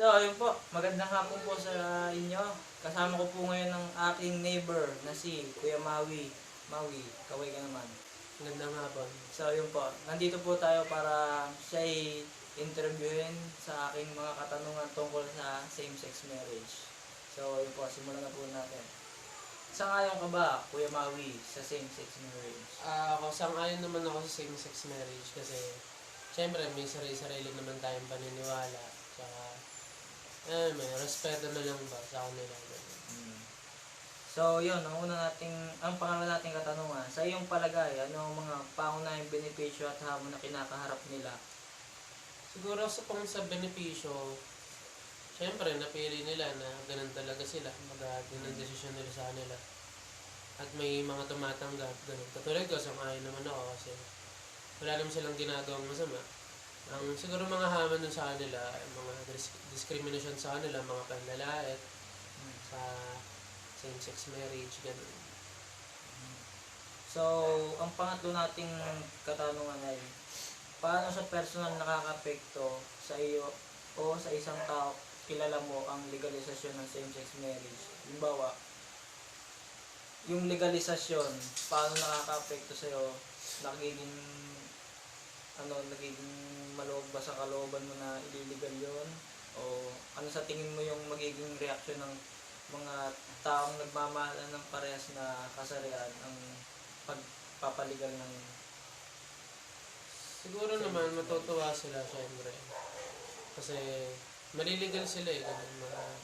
So, ayun po. Magandang hapon po sa inyo. Kasama ko po ngayon ang aking neighbor na si Kuya Maui. Maui, kaway ka naman. Magandang hapon. So, ayun po. Nandito po tayo para siya'y interviewin sa aking mga katanungan tungkol sa same-sex marriage. So, ayun po. Simulan na po natin. Sangayon ka ba, Kuya Maui, sa same-sex marriage? Ako, sang-ayon naman ako sa same-sex marriage kasi syempre may sarili-sarili naman tayong paniniwala. Tsaka, may respeto na lang ba sa kanila. Hmm. So, yun, ang pangalawa nating katanungan, sa iyong palagay, ano ang mga pangunahing benepisyo at hamon na kinakaharap nila? Siguro sa benepisyo, syempre napili nila na ganun talaga sila. Ganun ang desisyon nila sa kanila. At may mga tumatanggap, ganun. Katulad ko, sang-ayon naman ako kasi wala naman silang ginagawang masama. Ang siguro mga hamon dun sa kanila, mga discrimination sa kanila, mga panlalait, sa same-sex marriage, gano'n. So, ang pangatlo nating katanungan ay, paano sa personal nakaka-apekto sa iyo o sa isang tao kilala mo ang legalisasyon ng same-sex marriage? Halimbawa, yung legalisasyon, paano nakaka-apekto sa iyo? Nagiging maluwag ba sa kalooban mo na ililegal yon? O ano sa tingin mo yung magiging reaksyon ng mga taong nagmamahalan ng parehas na kasarian ang pagpapaligal ng Siguro naman matutuwa sila syempre. Kasi maliligal sila ganun,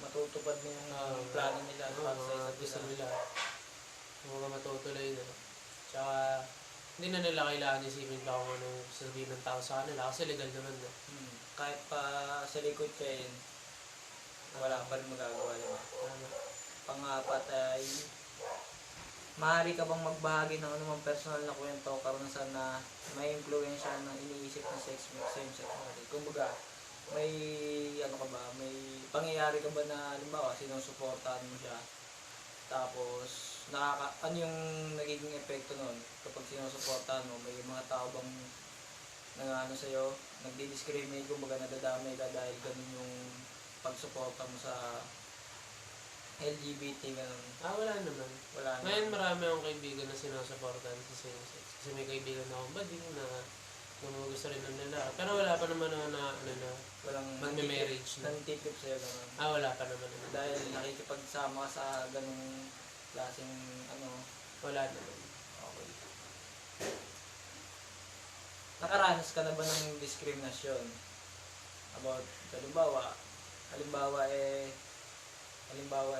matutupad na yung plano nila para sa isa't gusto isa. nila. Mga matutuloy na. Tsaka hindi na nila kailangan isipin pa kung anong sabihin ng tao sa kanila kasi legal naman na. Kahit pa sa likod kayo, wala pa rin magagawa nila. Pang-apat ay, maaari ka bang magbahagi ng anumang personal na kwento o karanasan na may impluwensya ng iniisip na same-sex marriage? Kumbaga, may may pangyayari ka ba na halimbawa sinusuportahan mo siya, tapos ano yung nagiging epekto nun kapag sinusuportahan mo? May mga tao bang sa'yo, nagdi-discriminate, kumbaga nadadamay ka dahil ganun yung pagsuporta mo sa LGBT, ganun? Wala naman. Wala naman. Ngayon marami akong kaibigan na sinusuportahan sa same-sex. Kasi may kaibigan akong bading na gusto rin ng lalaki. Pero wala pa naman na Walang magme-marriage na. nantitip sa'yo ganun? Wala pa naman. Dahil nakikipagsama ka sa ganung klaseng Wala naman. okay. Nakaranas ka na ba ng diskriminasyon? About, halimbawa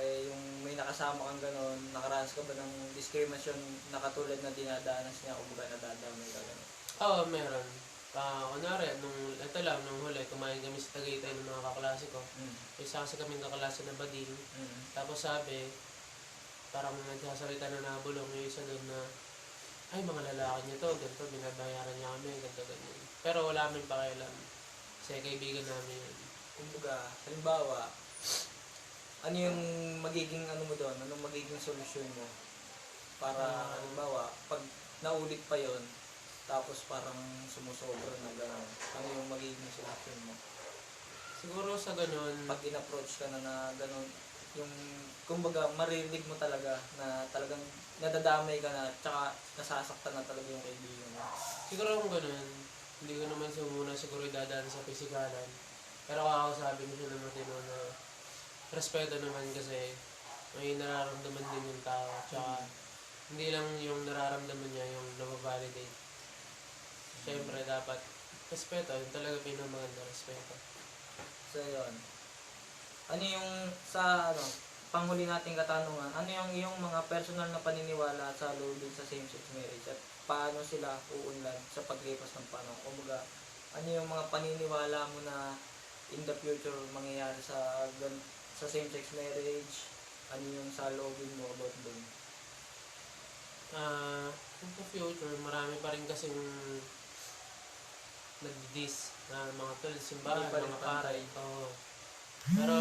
yung may nakasama kang gano'n, nakaranas ka ba ng diskriminasyon na katulad na dinadanas niya o ba nadadamay ka gano'n? Oo, meron. Kunwari, nung huli, kumain kami sa Tagaytay ng mga kaklase ko. Isa kasi kaming kaklase na bading. Tapos sabi, parang nagsasalita na nabulong yung isa doon na, ay, mga lalaki niya to, ganito, binabayaran niya kami, ganito, ganyan. Pero wala kaming pakialam. Kasi kaibigan namin yun. Kumbaga, halimbawa, ano yung magiging mo doon? Anong magiging solusyon mo? Para, halimbawa, pag naulit pa yon, tapos parang sumusobra na gano'n, ano yung magiging solusyon mo? Siguro sa ganun, Pag in-approach ka na gano'n, yung, kumbaga, maririnig mo talaga na talagang nadadamay ka na, tsaka nasasaktan na talaga yung kaibigan mo. siguro kung ganun, hindi ko naman muna siguro idadaan sa pisikalan. Pero kakausapin ko siya naman din na respeto naman kasi may nararamdaman din yung tao. Tsaka hindi lang yung nararamdaman niya yung nababalidate. Siyempre dapat respeto, yun talaga pinamaganda, respeto. So, yun. Ano yung panghuli nating katanungan, ano yung iyong mga personal na paniniwala sa loobin sa same-sex marriage at paano sila uunlad sa paglipas ng panahon? Kumbaga, ano yung mga paniniwala mo na in the future mangyayari sa same-sex marriage? Ano yung sa loobin mo about doon? In the future, marami pa rin kasing nag-dis na mga tol, simbahan, mga paray. Pero